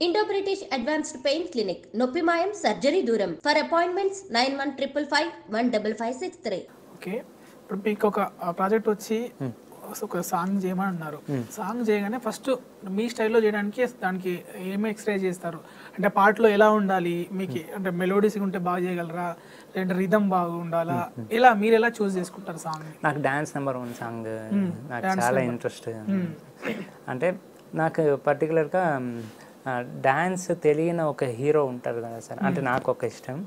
Indo British advanced pain clinic నొప్పిమాయం surgery దూరం for appointments 9155515563. Okay, ఇప్పుడు మీకు ఒక ప్రాజెక్ట్ వచ్చి ఒక సాంగ్ చేయమని అన్నారు. సాంగ్ చేయగానే ఫస్ట్ మీ స్టైల్లో చేయడానికి దానికి ఏమి ఎక్సర్సైజ్ చేస్తారు? అంటే పాటలో ఎలా ఉండాలి మీకు? అంటే మెలోడీస్ ఉంటే బాగా చేయగలరా, లేదంటే రిథమ్ బాగా ఉండాలా? ఇలా మీరు ఎలా చూస్ చేసుకుంటారు సాంగ్? నాకు డాన్స్ నెంబర్ 1 సాంగ్ నాకు చాలా ఇంట్రెస్ట్. అంటే నాకు పర్టికులర్గా డాన్స్ తెలియని ఒక హీరో ఉంటారు కదా సార్, అంటే నాకు ఒక ఇష్టం.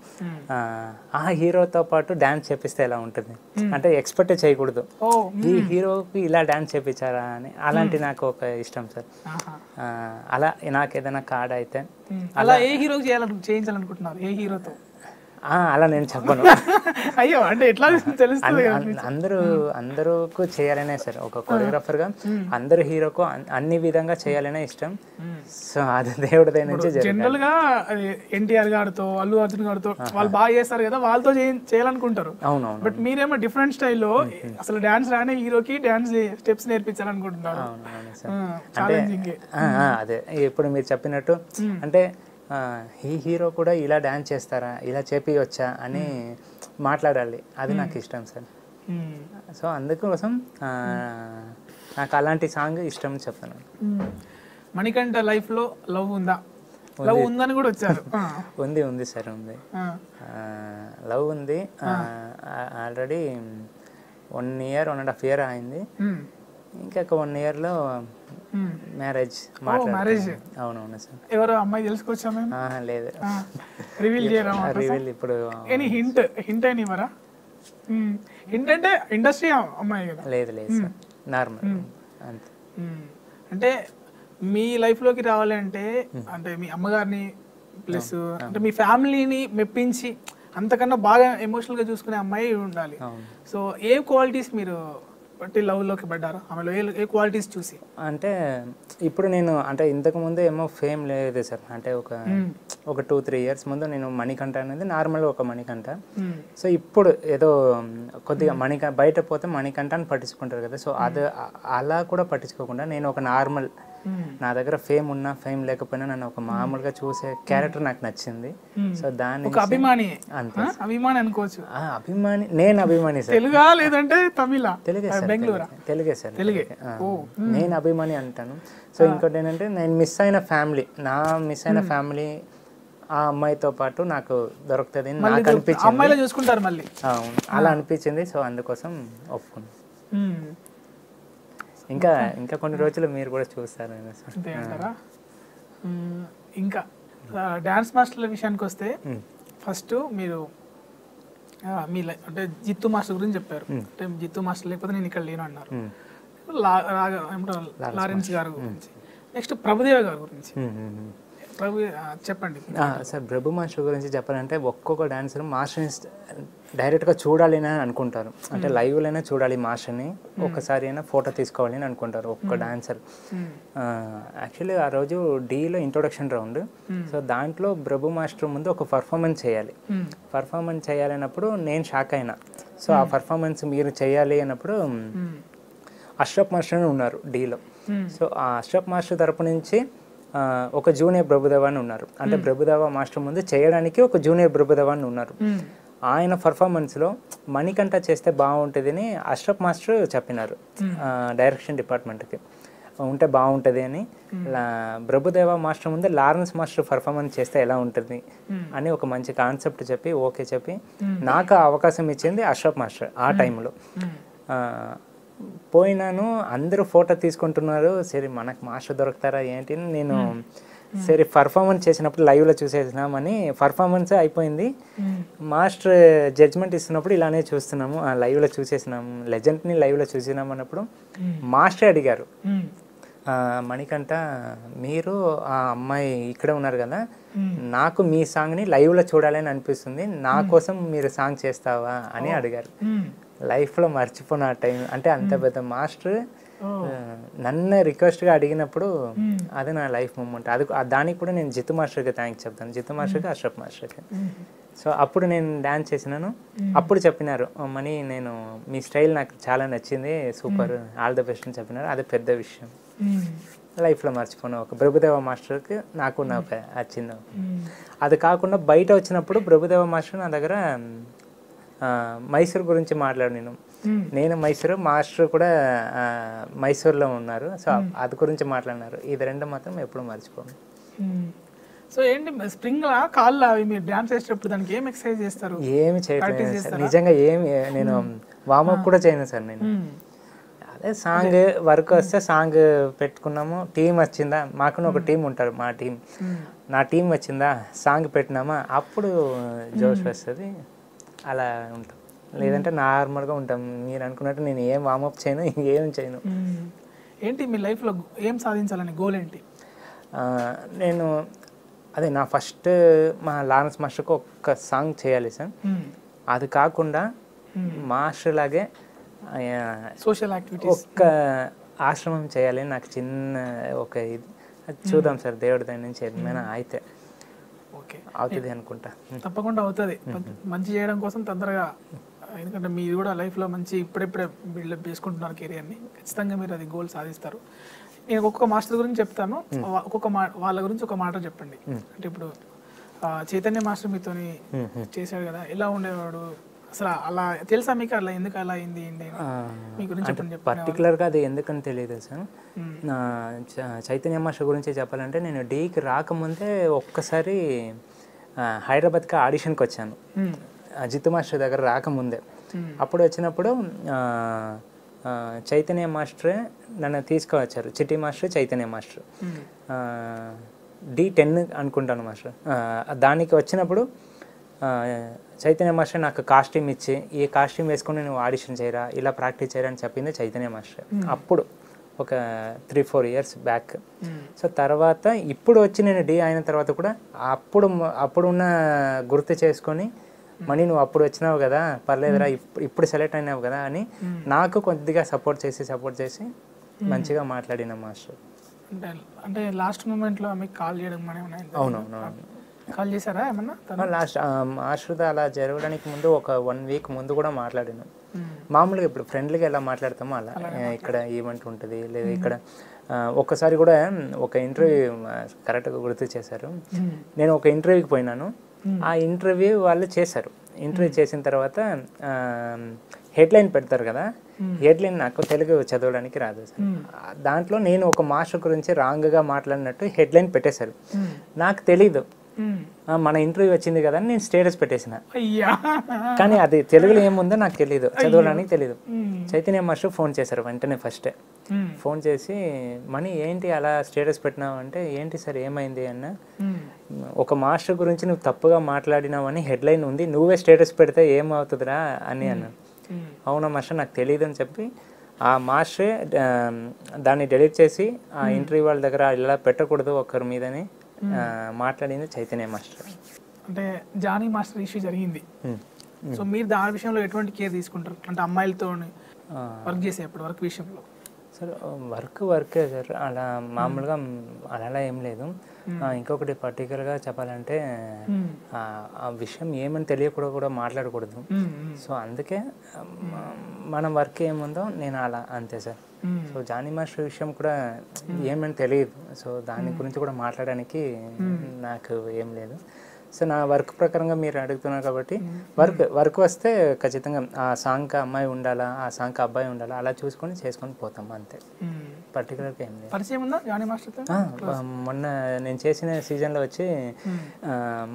ఆ హీరోతో పాటు డాన్స్ చేపిస్తే ఎలా ఉంటుంది అంటే ఎక్స్పెక్ట్ చేయకూడదు, ఈ హీరోకి ఇలా డాన్స్ చేపించారా అని. అలాంటి నాకు ఒక ఇష్టం సార్. అలా నాకు ఏదైనా కార్డ్ అయితే అలా ఏ హీరోకి చేయించాలనుకుంటున్నారు? ఏ హీరోతో? అలా నేను చెప్పను. అయ్యో, అంటే ఎట్లా తెలుస్తుంది? అందరూ చేయాలనే సార్, ఒక కొరియోగ్రాఫర్గా అందరు హీరోకు అన్ని విధంగా చేయాలనే ఇష్టం. సో అది దేవుడి నుంచి జనరల్ గా ఎన్టీఆర్ గారితో, అల్లు అర్జున్ గారితో వాళ్ళు బాగా చేస్తారు కదా, వాళ్ళతో చేయాలనుకుంటారు. అవునవును. బట్ మీరేమో డిఫరెంట్ స్టైల్లో అసలు డాన్స్ రానే హీరోకి డాన్స్ స్టెప్స్ నేర్పించాలనుకుంటున్నారు. అదే ఇప్పుడు మీరు చెప్పినట్టు అంటే ఈ హీరో కూడా ఇలా డాన్స్ చేస్తారా, ఇలా చేపియొచ్చా అని మాట్లాడాలి. అది నాకు ఇష్టం సార్. సో అందుకోసం నాకు అలాంటి సాంగ్ ఇష్టం చెప్తాను. మణికంఠ లైఫ్ లో లవ్ ఉందా? లవ్ ఉందని కూడా వచ్చారు. ఉంది సార్, ఉంది. లవ్ ఉంది. ఆల్రెడీ 1 year 1.5 year అయింది. ఇంకొక 1 yearలో మ్యారేజ్. అవునవును సార్. ఎవరో అమ్మాయి తెలుసుకోవచ్చా మేము? లేదు, రివీల్ చేయరా? రివీల్ ఇప్పుడు ఎనీ హింట్ అయినా ఇవ్వరా? హింట్ అంటే ఇండస్ట్రీ అమ్మాయి కదా? లేదు సార్, నార్మల్ అంతే. అంటే మీ లైఫ్ లోకి రావాలి అంటే మీ అమ్మగారిని ప్లస్ అంటే మీ ఫ్యామిలీని మెప్పించి అంతకన్నా బాగా ఎమోషనల్ గా చూసుకునే అమ్మాయి ఉండాలి. సో ఏ క్వాలిటీస్ మీరు లవ్ లోకి పడ్డారు ఆమెలో? ఏ క్వాలిటీస్ చూసి? అంటే ఇప్పుడు నేను అంటే ఇంతకు ముందు ఏమో ఫేమ్ లేదు సార్. అంటే ఒక 2-3 years ముందు నేను మణికంఠ అనేది నార్మల్గా ఒక మణికంఠ. సో ఇప్పుడు ఏదో కొద్దిగా బయట పోతే మణికంఠ అని పట్టించుకుంటారు కదా. సో అది అలా కూడా పట్టించుకోకుండా నేను ఒక నార్మల్, నా దగ్గర ఫేమ్ ఉన్నా ఫేమ్ లేకపోయినా నన్ను ఒక మామూలుగా చూసే క్యారెక్టర్ నాకు నచ్చింది. సో దాన్ని అభిమాని అంతే, అభిమాని అనుకోవచ్చు. అభిమాని, నేను అభిమాని సార్. తెలుగా లేదంటే తమిళ? తెలుగే సార్, తెలుగే సార్. నేను అభిమాని అంటాను. సో ఇంకోటి ఏంటంటే నేను మిస్ అయిన ఫ్యామిలీ ఆ అమ్మాయితో పాటు నాకు దొరుకుతుంది నాకు అనిపించింది. చూసుకుంటారు మళ్ళీ. అలా అనిపించింది. సో అందుకోసం ఒప్పుకున్నాను. ఇంకా కొన్ని రోజులు మీరు కూడా చూస్తారు. ఇంకా డాన్స్ మాస్టర్ల విషయానికి వస్తే ఫస్ట్ మీరు మీ అంటే జిత్తు మాస్టర్ గురించి చెప్పారు. అంటే జిత్తు మాస్టర్ లేకపోతే నేను ఇక్కడ లేను అన్నారు. లారెన్స్ గారు గురించి, నెక్స్ట్ ప్రభుదేవ గారి గురించి చెప్పండి సార్. ప్రభు మాస్టర్ గురించి చెప్పాలంటే ఒక్కొక్క డాన్సర్ మాస్టర్ని డైరెక్ట్గా చూడాలి అని అనుకుంటారు. అంటే లైవ్లోనే చూడాలి మాస్టర్ని, ఒక్కసారి అయినా ఫోటో తీసుకోవాలి అని అనుకుంటారు ఒక్కొక్క డాన్సర్. యాక్చువల్లీ ఆ రోజు డీలో ఇంట్రొడక్షన్ రౌండ్. సో దాంట్లో ప్రభు మాస్టర్ ముందు ఒక పర్ఫార్మెన్స్ చేయాలన్నప్పుడు నేను షాక్ అయినా. సో ఆ పర్ఫార్మెన్స్ మీరు చేయాలి అన్నప్పుడు అష్రఫ్ మాస్టర్ ఉన్నారు డీలో. సో ఆ అష్రఫ్ మాస్టర్ తరపు నుంచి ఒక జూనియర్ ప్రభుదేవ అని ఉన్నారు. అంటే ప్రభుదేవ మాస్టర్ ముందు చేయడానికి ఒక జూనియర్ ప్రభుదేవ అని ఉన్నారు. ఆయన పర్ఫార్మెన్స్లో మణికంఠ చేస్తే బాగుంటుంది అని అష్రఫ్ మాస్టర్ చెప్పినారు డైరెక్షన్ డిపార్ట్మెంట్కి, ఉంటే బాగుంటుంది అని. ప్రభుదేవ మాస్టర్ ముందు లారెన్స్ మాస్టర్ పర్ఫార్మెన్స్ చేస్తే ఎలా ఉంటుంది అని ఒక మంచి కాన్సెప్ట్ చెప్పి ఓకే చెప్పి నాకు అవకాశం ఇచ్చింది అష్రఫ్ మాస్టర్. ఆ టైంలో పోయినాను, అందరూ ఫోటో తీసుకుంటున్నారు. సరే మనకు మాస్టర్ దొరుకుతారా ఏంటి, నేను సరే పర్ఫార్మెన్స్ చేసినప్పుడు లైవ్లో చూసేసినామని పర్ఫార్మెన్స్ అయిపోయింది. మాస్టర్ జడ్జ్మెంట్ ఇస్తున్నప్పుడు ఇలానే చూస్తున్నాము, లైవ్లో చూసేసినాము, లెజెండ్ని లైవ్లో చూసినాము అన్నప్పుడు మాస్టర్ అడిగారు, మణికంఠ మీరు ఆ అమ్మాయి ఇక్కడే ఉన్నారు కదా, నాకు మీ సాంగ్ని లైవ్లో చూడాలని అనిపిస్తుంది, నా కోసం మీరు సాంగ్ చేస్తావా అని అడిగారు. లైఫ్లో మర్చిపోయిన టైం అంటే అంత పెద్ద మాస్టర్ నన్ను రిక్వెస్ట్గా అడిగినప్పుడు అది నా లైఫ్ మూమెంట్. అది దానికి కూడా నేను జిత్తు మాస్టర్కి థ్యాంక్స్ చెప్తాను, జిత్తు మాస్టర్కి అష్రఫ్ మాస్టర్కి. సో అప్పుడు నేను డాన్స్ చేసినాను. అప్పుడు చెప్పినారు మనీ నేను మీ స్టైల్ నాకు చాలా నచ్చింది, సూపర్, ఆల్ ద బెస్ట్ అని చెప్పినారు. అది పెద్ద విషయం. లైఫ్లో మర్చిపోను ఒక ప్రభుదేవ మాస్టర్కి నాకు నా వచ్చింది. అది కాకుండా బయట వచ్చినప్పుడు ప్రభుదేవ మాస్టర్ నా దగ్గర మైసూర్ గురించి మాట్లాడినాను. నేను మైసూరు, మాస్టర్ కూడా మైసూర్లో ఉన్నారు. సో అది గురించి మాట్లాడినారు. ఇది రెండు మాత్రం ఎప్పుడు మర్చిపోను. సో ఏంటి స్ప్రింగ్ కాళ్ళు అవి మీరు డాన్స్ చేసేటప్పుడు దానికి ఏం ఎక్సర్సైజ్ చేస్తారు? ఏమి చేయట్లేదు సార్, నిజంగా ఏమి నేను వార్మప్ కూడా చేయను సార్. నేను అదే సాంగ్ వర్క్ వస్తే సాంగ్ పెట్టుకున్నాము, టీం వచ్చిందా, మాకు ఒక టీం ఉంటారు, మా టీం, నా టీం వచ్చిందా, సాంగ్ పెట్టినామా అప్పుడు జోష్ వస్తుంది, అలా ఉంటాం. లేదంటే నార్మల్గా ఉంటాం. మీరు అనుకున్నట్టు నేను ఏం వార్మప్ చేయను, ఏం చేయను. ఏంటి మీ లైఫ్లో ఏం సాధించాలని గోల్ ఏంటి? నేను అదే నా ఫస్ట్ మా లారెన్స్ మాస్టర్కి ఒక్క సాంగ్ చేయాలి సార్. అది కాకుండా మాస్టర్ లాగే సోషల్ యాక్టివిటీస్ ఒక్క ఆశ్రమం చేయాలి నాకు చిన్న ఒక ఇది. చూద్దాం సార్, దేవుడి దగ్గర నుంచి ఏమైనా అయితే ఓకే అవుతుంది అనుకుంటా. తప్పకుండా అవుతుంది. మంచి చేయడం కోసం తొందరగా, ఎందుకంటే మీరు కూడా లైఫ్లో మంచి ఇప్పుడెప్పుడే బిల్డప్ చేసుకుంటున్నారు కెరియర్ని, ఖచ్చితంగా మీరు అది గోల్ సాధిస్తారు. నేను ఒక్కొక్క మాస్టర్ గురించి చెప్తాను, ఒక్కొక్క వాళ్ళ గురించి ఒక మాట చెప్పండి. అంటే ఇప్పుడు చైతన్య మాస్టర్ మీతోని చేశాడు కదా, ఎలా ఉండేవాడు అసలు? అలా తెలుసా మీకు? అలా ఎందుకు అలా అయింది ఏంటి మీ గురించి చెప్పండి. పర్టికులర్గా అది ఎందుకని తెలియదు సార్. చైతన్య మాస్టర్ గురించి చెప్పాలంటే నేను డీకి రాకముందే ఒక్కసారి హైదరాబాద్కి ఆడిషన్కి వచ్చాను, జిత్ మాస్టర్ దగ్గర రాకముందే. అప్పుడు వచ్చినప్పుడు చైతన్య మాస్టరే నన్ను తీసుకువచ్చారు, చిట్టి మాస్టర్, చైతన్య మాస్టర్. D10 అనుకుంటాను మాస్టర్. దానికి వచ్చినప్పుడు చైతన్య మాస్టర్ నాకు కాస్ట్యూమ్ ఇచ్చి, ఈ కాస్ట్యూమ్ వేసుకొని నువ్వు ఆడిషన్ చేయరా, ఇలా ప్రాక్టీస్ చేయరా అని చెప్పింది చైతన్య మాస్టర్. అప్పుడు ఒక 3-4 ఇయర్స్ బ్యాక్. సో తర్వాత ఇప్పుడు వచ్చి నేను D అయిన తర్వాత కూడా అప్పుడున్న గుర్తు చేసుకొని, మనీ నువ్వు అప్పుడు వచ్చినావు కదా, పర్లేదురా, ఇప్పుడు సెలెక్ట్ అయినావు కదా అని నాకు కొద్దిగా సపోర్ట్ చేసి మంచిగా మాట్లాడిన మాస్టర్. అంటే లాస్ట్ మూమెంట్లో మీకు కాల్ చేయడం? అవునవును, కాల్ చేశారా ఏమన్నా? లాస్ట్ మాస్టర్తో అలా జరగడానికి ముందు ఒక 1 వీక్ ముందు కూడా మాట్లాడాను. మామూలుగా ఇప్పుడు ఫ్రెండ్లీగా ఎలా మాట్లాడతామో అలా, ఇక్కడ ఈవెంట్ ఉంటుంది లేదా ఇక్కడ. ఒక్కసారి కూడా ఒక ఇంటర్వ్యూ కరెక్ట్గా గుర్తు చేశారు. నేను ఒక ఇంటర్వ్యూకి పోయినాను, ఆ ఇంటర్వ్యూ వాళ్ళు చేశారు. ఇంటర్వ్యూ చేసిన తర్వాత హెడ్లైన్ పెడతారు కదా, హెడ్లైన్ నాకు తెలుగు చదవడానికి రాదు సార్. దాంట్లో నేను ఒక మాస్టర్ గురించి రాంగ్గా మాట్లాడినట్టు హెడ్లైన్ పెట్టేశారు. నాకు తెలీదు, మన ఇంటర్వ్యూ వచ్చింది కదా అని నేను స్టేటస్ పెట్టేసిన. కానీ అది తెలుగులో ఏముందో నాకు తెలియదు, చదవడానికి తెలియదు. చైతన్య మాస్టర్ ఫోన్ చేశారు వెంటనే, ఫస్టే ఫోన్ చేసి, మనీ ఏంటి అలా స్టేటస్ పెట్టినావు అంటే, ఏంటి సార్ ఏమైంది అన్న, ఒక మాస్టర్ గురించి నువ్వు తప్పుగా మాట్లాడినావని హెడ్లైన్ ఉంది, నువ్వే స్టేటస్ పెడితే ఏమవుతుందిరా అని అన్నాను. అవునా మాస్టర్, నాకు తెలియదు అని చెప్పి ఆ మాస్టరే దాన్ని డెలీట్ చేసి ఆ ఇంటర్వ్యూ వాళ్ళ దగ్గర ఇలా పెట్టకూడదు ఒకరి మీదని మాట్లాడింది చైతన్య మాస్టర్. అంటే జానీ మాస్టర్ ఇష్యూ జరిగింది, సో మీరు దాని విషయంలో ఎటువంటి కేర్ తీసుకుంటారు? అంటే అమ్మాయిలతో వర్క్ చేసేప్పుడు వర్క్ విషయంలో? సార్ వర్కే సార్, అలా మామూలుగా అలా ఏం లేదు. ఇంకొకటి పర్టికులర్గా చెప్పాలంటే ఆ విషయం ఏమని తెలియకూడదు, కూడా మాట్లాడకూడదు. సో అందుకే మన వర్క్ ఏముందో నేను అలా అంతే సార్. సో జానీ మాస్టర్ విషయం కూడా ఏమని తెలియదు, సో దాని గురించి కూడా మాట్లాడడానికి నాకు ఏం లేదు. సో నా వర్క్ ప్రకారంగా మీరు అడుగుతున్నారు కాబట్టి వర్క్ వస్తే ఖచ్చితంగా ఆ సాంగ్కి అమ్మాయి ఉండాలా, ఆ సాంగ్కి అబ్బాయి ఉండాలా, అలా చేసుకొని పోతాం అంతే. పర్టికులర్గా ఏం లేదు. పరిచయం ఉందా జానీ మాస్టర్తో? మొన్న నేను చేసిన సీజన్లో వచ్చి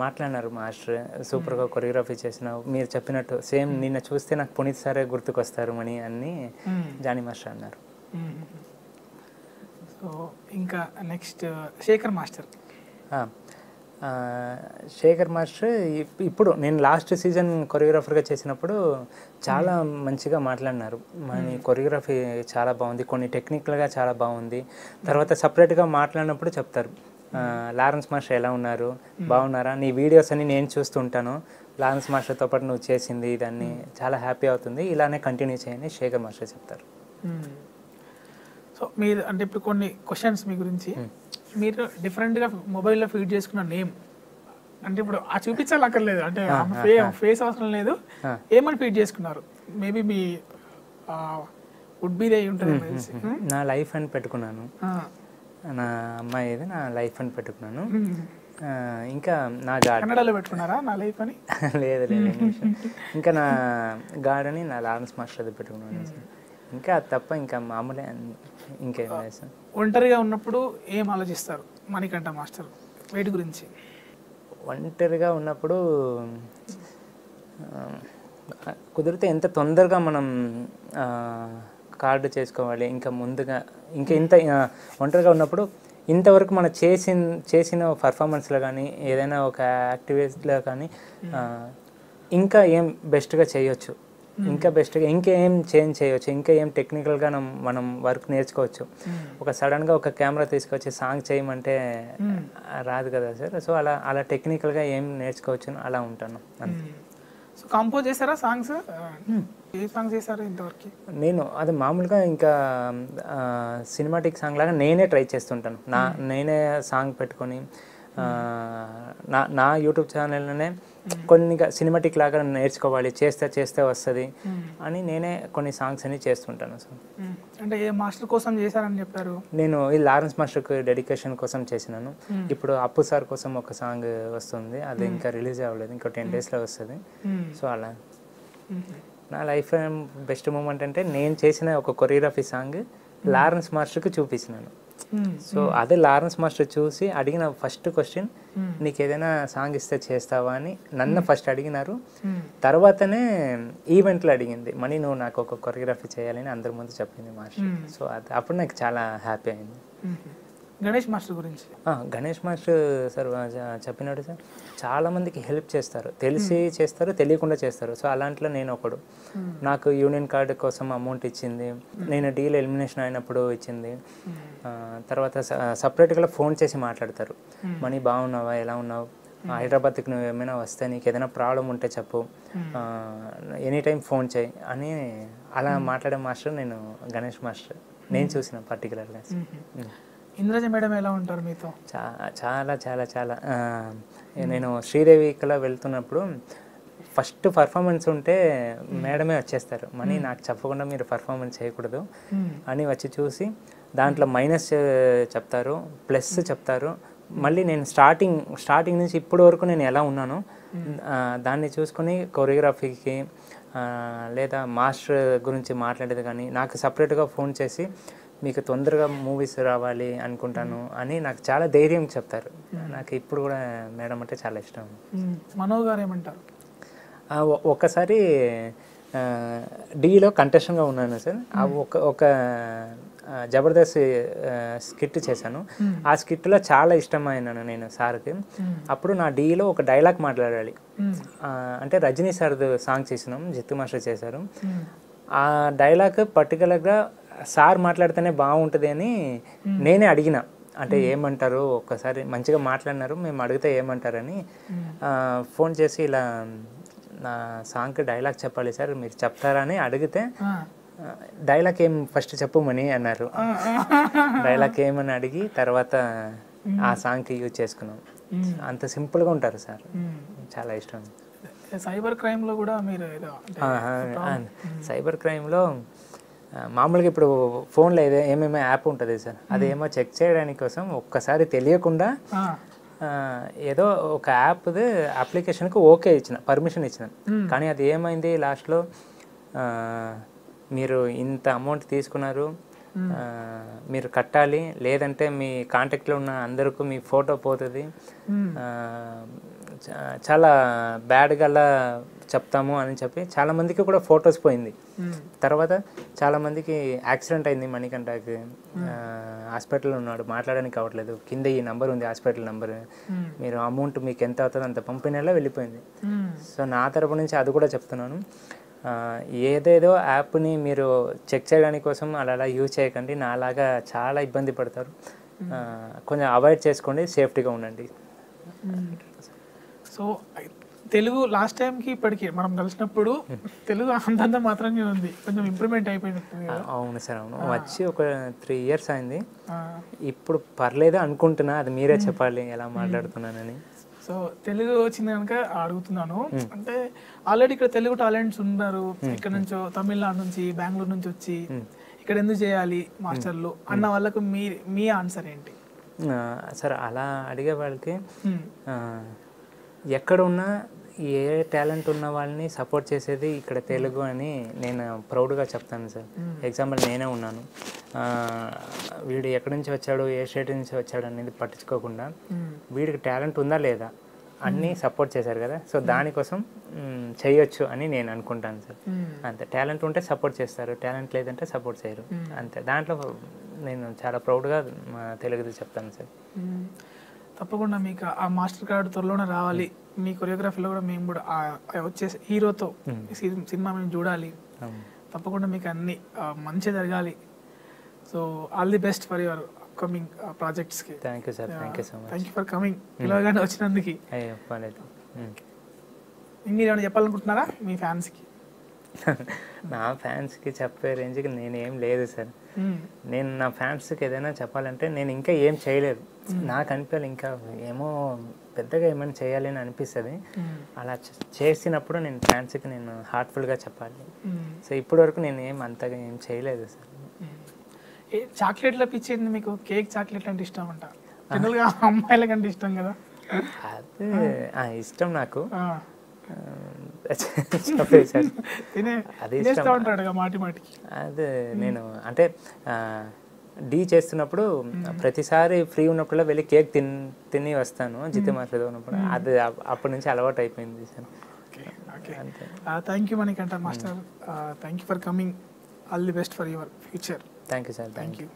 మాట్లాడినారు మాస్టర్, సూపర్గా కొరియోగ్రఫీ చేసినావు, మీరు చెప్పినట్టు సేమ్ నిన్న చూస్తే నాకు పునీత్ సారే గుర్తుకొస్తారు మని అని జానీ మాస్టర్ అన్నారు. సో ఇంకా next Shekhar master. Shekhar master ఇప్పుడు నేను లాస్ట్ సీజన్ కొరియోగ్రాఫర్గా చేసినప్పుడు చాలా మంచిగా మాట్లాడినారు. మన కొరియోగ్రఫీ చాలా బాగుంది, కొన్ని టెక్నికల్గా చాలా బాగుంది. తర్వాత సపరేట్గా మాట్లాడినప్పుడు చెప్తారు, లారెన్స్ మాస్టర్ ఎలా ఉన్నారు, బాగున్నారా, నీ వీడియోస్ అని నేను చూస్తుంటాను, లారెన్స్ మాస్టర్తో పాటు నువ్వు చేసింది దాన్ని చాలా హ్యాపీ అవుతుంది, ఇలానే కంటిన్యూ చేయని శేఖర్ మాస్టర్ చెప్తారు. సో మీరు అంటే ఇప్పుడు కొన్ని క్వశ్చన్స్ మీ గురించి, మీరు డిఫరెంట్గా మొబైల్లో ఫీడ్ చేసుకున్న నేమ్ అంటే ఇప్పుడు ఆ చూపించాలక్కర్లేదు, అంటే ఫేస్ అవసరం లేదు, ఏమని ఫీడ్ చేసుకున్నారు? మేబీ మీ వుడ్ బి దే ఉంటుంది, నా లైఫ్ అని పెట్టుకున్నాను. నా అమ్మాయి ఇది నా లైఫ్ అని పెట్టుకున్నాను. ఇంకా నా కన్నడలో పెట్టుకున్నారా నా లైఫ్ అని? లేదు ఇంగ్లీష్. ఇంకా నా గాడ్ అని నా లారెన్స్ మాస్టర్ అది పెట్టుకున్నాను. ఇంకా అది తప్ప ఇంకా మామూలే, ఇంకేం లేదు సార్. ఒంటరిగా ఉన్నప్పుడు ఏం ఆలోచిస్తారు మణికంఠ మాస్టర్ వేటి గురించి? ఒంటరిగా ఉన్నప్పుడు కుదిరితే ఎంత తొందరగా మనం కార్డు చేసుకోవాలి, ఇంకా ముందుగా ఇంకా ఇంత ఒంటరిగా ఉన్నప్పుడు ఇంతవరకు మనం చేసిన పర్ఫార్మెన్స్లో కానీ ఏదైనా ఒక యాక్టివిటీలో కానీ ఇంకా ఏం బెస్ట్గా చేయొచ్చు, ఇంకా బెస్ట్గా ఇంకేం చేంజ్ చేయొచ్చు, ఇంకా ఏం టెక్నికల్గా మనం వర్క్ నేర్చుకోవచ్చు. ఒక సడన్గా ఒక కెమెరా తీసుకొచ్చి సాంగ్ చేయమంటే రాదు కదా సార్. సో అలా టెక్నికల్గా ఏం నేర్చుకోవచ్చు అలా ఉంటాను. సో కంపోజ్ చేశారా సాంగ్స్? ఏ సాంగ్స్ చేశారు ఇంతవరకు? నేను అది మామూలుగా ఇంకా సినిమాటిక్ సాంగ్ లాగా నేనే ట్రై చేస్తుంటాను. నేనే సాంగ్ పెట్టుకొని నా యూట్యూబ్ ఛానల్లోనే కొన్ని సినిమాటిక్ లాగా నేర్చుకోవాలి, చేస్తే వస్తుంది అని నేనే కొన్ని సాంగ్స్ అని చేస్తుంటాను సార్. అంటే ఏ మాస్టర్ కోసం చేశారని చెప్పారు? నేను ఈ లారెన్స్ మాస్టర్కి డెడికేషన్ కోసం చేసినాను. ఇప్పుడు అప్పు సార్ కోసం ఒక సాంగ్ వస్తుంది, అది ఇంకా రిలీజ్ అవ్వలేదు, ఇంకా 10 daysలో వస్తుంది. సో అలా నా లైఫ్ బెస్ట్ మూమెంట్ అంటే నేను చేసిన ఒక కొరియోగ్రఫీ సాంగ్ లారెన్స్ మాస్టర్కి చూపించినాను. సో అదే లారెన్స్ మాస్టర్ చూసి అడిగిన ఫస్ట్ క్వశ్చన్, నీకు ఏదైనా సాంగ్ ఇస్తే చేస్తావా అని నన్ను ఫస్ట్ అడిగినారు. తర్వాతనే ఈవెంట్లో అడిగింది, మనీ నువ్వు నాకు ఒక కొరియోగ్రఫీ చేయాలని అందరి ముందు చెప్పింది మాస్టర్. సో అది అప్పుడు నాకు చాలా హ్యాపీ అయింది. గణేష్ మాస్టర్ గురించి? గణేష్ మాస్టర్ సార్ చెప్పినట్టు సార్ చాలామందికి హెల్ప్ చేస్తారు, తెలిసి చేస్తారు, తెలియకుండా చేస్తారు. సో అలాంటిలో నేను ఒకడు. నాకు యూనియన్ కార్డు కోసం అమౌంట్ ఇచ్చింది, నేను డీల్ ఎలిమినేషన్ అయినప్పుడు ఇచ్చింది. తర్వాత సపరేట్గా ఫోన్ చేసి మాట్లాడతారు, మనీ బాగున్నావా, ఎలా ఉన్నావు, హైదరాబాద్కి నువ్వు ఏమైనా వస్తే నీకు ఏదైనా ప్రాబ్లం ఉంటే చెప్పు, ఎనీ టైం ఫోన్ చేయి అని అలా మాట్లాడే మాస్టర్ నేను గణేష్ మాస్టర్ నేను చూసిన పర్టికులర్గా. ఇంద్రజ మేడం ఎలా ఉంటారు మీతో? చాలా చాలా చాలా నేను శ్రీదేవికలా వెళ్తున్నప్పుడు ఫస్ట్ పర్ఫార్మెన్స్ ఉంటే మేడమే వచ్చేస్తారు, మనీ నాకు చెప్పకుండా మీరు పర్ఫార్మెన్స్ చేయకూడదు అని వచ్చి చూసి దాంట్లో మైనస్ చెప్తారు, ప్లస్ చెప్తారు. మళ్ళీ నేను స్టార్టింగ్ నుంచి ఇప్పటి వరకు నేను ఎలా ఉన్నానో దాన్ని చూసుకొని కొరియోగ్రఫీకి లేదా మాస్టర్ గురించి మాట్లాడేది కానీ నాకు సపరేట్గా ఫోన్ చేసి మీకు తొందరగా మూవీస్ రావాలి అనుకుంటాను అని నాకు చాలా ధైర్యం చెప్తారు. నాకు ఇప్పుడు కూడా మేడం అంటే చాలా ఇష్టం. మనో గారు ఏమంటారు? ఒక్కసారి డీలో కంటెస్టెంట్గా ఉన్నాను సార్. ఒక జబర్దస్త్ స్కిట్ చేశాను. ఆ స్కిట్లో చాలా ఇష్టమైనాను నేను సార్కి. అప్పుడు నా డీలో ఒక డైలాగ్ మాట్లాడాలి. అంటే రజనీ సార్ది సాంగ్ చేసినాం, జిత్తు మాస్టర్ చేశారు. ఆ డైలాగ్ పర్టికులర్గా సార్ మాట్లాడితేనే బాగుంటుంది అని నేనే అడిగిన, అంటే ఏమంటారు ఒక్కసారి మంచిగా మాట్లాడినారు, మేము అడిగితే ఏమంటారని ఫోన్ చేసి ఇలా నా సాంగ్కి డైలాగ్ చెప్పాలి సార్ మీరు చెప్తారా అని అడిగితే డైలాగ్ ఏం ఫస్ట్ చెప్పమని అన్నారు. డైలాగ్ ఏమని అడిగి తర్వాత ఆ సాంగ్కి యూజ్ చేసుకున్నాం. అంత సింపుల్గా ఉంటారు సార్, చాలా ఇష్టం. సైబర్ క్రైమ్లో కూడా మీరు సైబర్ క్రైమ్లో మామూలుగా ఇప్పుడు ఫోన్లో ఏమేమో యాప్ ఉంటుంది సార్, అదేమో చెక్ చేయడానికి కోసం ఒక్కసారి తెలియకుండా ఏదో ఒక అప్లికేషన్కి ఓకే ఇచ్చిన, పర్మిషన్ ఇచ్చిన. కానీ అది ఏమైంది లాస్ట్లో, మీరు ఇంత అమౌంట్ తీసుకున్నారు, మీరు కట్టాలి, లేదంటే మీ కాంటాక్ట్లో ఉన్న అందరికీ మీ ఫోటో పోతుంది, చాలా బ్యాడ్గా చెప్తాము అని చెప్పి చాలామందికి కూడా ఫొటోస్ పోయింది. తర్వాత చాలామందికి యాక్సిడెంట్ అయింది, మణికంఠకి హాస్పిటల్లో ఉన్నాడు, మాట్లాడడానికి అవ్వట్లేదు, కింద ఈ నెంబర్ ఉంది హాస్పిటల్ నెంబర్, మీరు అమౌంట్ మీకు ఎంత అవుతుందో అంత పంపిణీలో వెళ్ళిపోయింది. సో నా తరపు నుంచి అది కూడా చెప్తున్నాను, ఏదేదో యాప్ని మీరు చెక్ చేయడానికి కోసం అలా యూజ్ చేయకండి, నాలాగా చాలా ఇబ్బంది పడతారు, కొంచెం అవాయిడ్ చేసుకోండి, సేఫ్టీగా ఉండండి. సో తెలుగు లాస్ట్ టైంకి ఇప్పటికి మనం కలిసినప్పుడు తెలుగు అంతంత మాత్రమే ఉంది, కొంచెం ఇంప్రూవ్మెంట్ అయిపోయింది. అవును సార్, అవును, వచ్చి ఒక 3 years అయింది, ఇప్పుడు పర్లేదు అనుకుంటున్నా, అది మీరే చెప్పాలి ఎలా మాట్లాడుతున్నానని. సో తెలుగు వచ్చింది కనుక అడుగుతున్నాను, అంటే ఆల్రెడీ ఇక్కడ తెలుగు టాలెంట్స్ ఉన్నారు, ఇక్కడ నుంచో తమిళనాడు నుంచి బెంగళూరు నుంచి వచ్చి ఇక్కడ ఎందుకు చేయాలి మాస్టర్లు అన్న వాళ్ళకు మీ ఆన్సర్ ఏంటి? సార్ అలా అడిగే వాళ్ళకి ఎక్కడ ఉన్నా ఏ టాలెంట్ ఉన్న వాళ్ళని సపోర్ట్ చేసేది ఇక్కడ తెలుగు అని నేను ప్రౌడ్గా చెప్తాను సార్. ఎగ్జాంపుల్ నేనే ఉన్నాను. వీడు ఎక్కడి నుంచి వచ్చాడు, ఏ స్టేట్ నుంచి వచ్చాడు అనేది పట్టించుకోకుండా వీడికి టాలెంట్ ఉందా లేదా అన్నీ సపోర్ట్ చేశారు కదా. సో దానికోసం చేయొచ్చు అని నేను అనుకుంటాను సార్. అంతే, టాలెంట్ ఉంటే సపోర్ట్ చేస్తారు, టాలెంట్ లేదంటే సపోర్ట్ చేయరు, అంతే. దాంట్లో నేను చాలా ప్రౌడ్గా మా తెలుగుది చెప్తాను సార్. తప్పకుండా మీకు ఆ మాస్టర్ కార్డు త్వరలోనే రావాలి. మీ కొరియోగ్రఫీలో కూడా మేము కూడా వచ్చే హీరోతో సినిమా మేము చూడాలి. తప్పకుండా మీకు అన్ని మంచి జరగాలి. So all the best for your upcoming ప్రాజెక్ట్స్కి. Thank you sir. Thank you so much. Thank you for coming, పిలవగానే వచ్చినందుకు. పర్లేదు. ఇంకేమైనా చెప్పాలనుకుంటున్నారా మీ ఫ్యాన్స్కి? నా ఫ్యాన్స్కి చెప్పే రేంజ్కి నేనేం లేదు సార్. నేను నా ఫ్యాన్స్కి ఏదైనా చెప్పాలంటే నేను ఇంకా ఏం చేయలేదు. నాకు అనిపించాలి ఇంకా ఏమో పెద్దగా ఏమైనా చేయాలి అని అనిపిస్తుంది. అలా చేసినప్పుడు నేను ఫ్యాన్స్కి నేను హార్ట్ఫుల్గా చెప్పాలి. సో ఇప్పటి వరకు నేను అంతగా ఏం చేయలేదు సార్. చాక్లెట్ల పిచ్చింది మీకు? కేక్ చాక్లెట్ అంటే ఇష్టం అంట, జనరల్గా అమ్మాయిల కంటే ఇష్టం కదా? అదే ఇష్టం నాకు. అది అదే నేను అంటే డీ చేస్తున్నప్పుడు ప్రతిసారి ఫ్రీ ఉన్నప్పుడు వెళ్ళి కేక్ తిని వస్తాను జితే మాట్లాడుతూ ఉన్నప్పుడు. అది అప్పటి నుంచి అలవాటు అయిపోయింది sir. Thank you Manikanta master. Thank you for coming. All the best for your future. Thank you sir. Thank you.